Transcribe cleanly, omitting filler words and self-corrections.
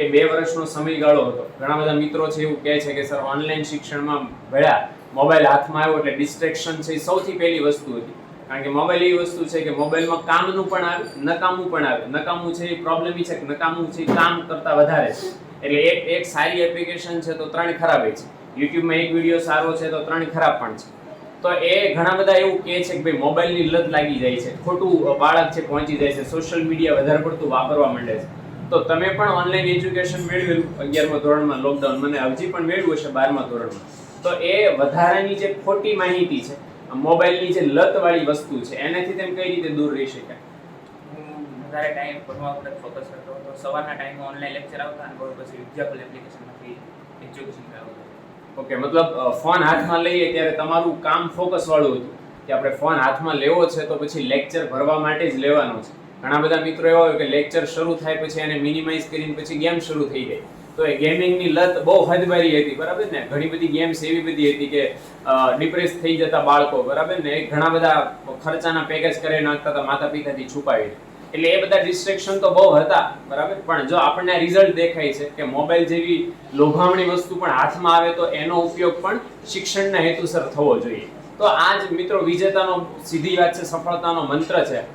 કે 2 વર્ષનો સમયગાળો હતો. ઘણા બધા મિત્રો છે એવું કહે છે કે સર ઓનલાઈન શિક્ષણમાં ભળ્યા મોબાઈલ હાથમાં આવ્યો એટલે ડિસ્ટ્રેક્શન છે એ સૌથી પહેલી વસ્તુ હતી. કારણ કે મોબાઈલ એવી વસ્તુ છે કે મોબાઈલમાં કામનું પણ આવે, નકામું પણ આવે. નકામું છે એ પ્રોબ્લેમ છે કે નકામું છે એ કામ કરતાં વધારે છે. એટલે એક સારી એપ્લિકેશન છે તો 3 ખરાબ છે. યુટ્યુબમાં એક વિડીયો સારો છે તો 3 ખરાબ પણ છે. તો એ ઘણા બધા એવું કહે છે કે ભાઈ મોબાઈલની લત લાગી જાય છે, ખોટું બાળક છે પહોંચી જાય છે, સોશિયલ મીડિયા વધારે પડતું વાપરવા માંડે છે. તો તમે પણ ઓનલાઈન એજ્યુકેશન મેળવેલું 11મા ધોરણમાં લોકડાઉન, મને હજી પણ મેળવ્યું છે 12મા ધોરણમાં. તો એ વધારાની જે ખોટી માહિતી છે, મોબાઈલની જે લતવાળી વસ્તુ છે, એનાથી તેમ કઈ રીતે દૂર રહી શકાય? હું વધારે ટાઈમ ભણવા ઉપર ફોકસ કરતો હતો. સવારના ટાઈમે ઓનલાઈન લેક્ચર આવતા અને પછી વિદ્યાકુલ એપ્લિકેશનમાંથી એજ્યુકેશન કરાવતો. ઓકે, મતલબ ફોન હાથમાં લઈએ ત્યારે તમારું કામ ફોકસ વાળું હતું કે આપણે ફોન હાથમાં લેવો છે તો પછી લેક્ચર ભરવા માટે જ લેવાનો છે. ઘણા બધા મિત્રો એવા હોય કે લેક્ચર શરૂ થાય પછી એને મિનિમાઇઝ કરીને પછી ગેમ શરૂ થઈ જાય. તો એ ગેમિંગની લત બહુ હદબારી હતી, બરાબર ને? ઘણી બધી ગેમ્સ એવી બધી હતી કે ડિપ્રેસ થઈ જતા બાળકો, બરાબર ને? ઘણા બધા ખર્ચાના પેકેજ કરી નાખતા હતા માતા પિતાથી છુપાવી. એટલે એ બધા ડિસ્ટ્રેક્શન તો બહુ હતા, બરાબર. પણ જો આપણને રિઝલ્ટ દેખાય છે કે મોબાઈલ જેવી લોભામણી વસ્તુ પણ હાથમાં આવે તો એનો ઉપયોગ પણ શિક્ષણના હેતુસર થવો જોઈએ. તો આ જ મિત્રો વિજેતાનો સીધી વાત છે, સફળતાનો મંત્ર છે.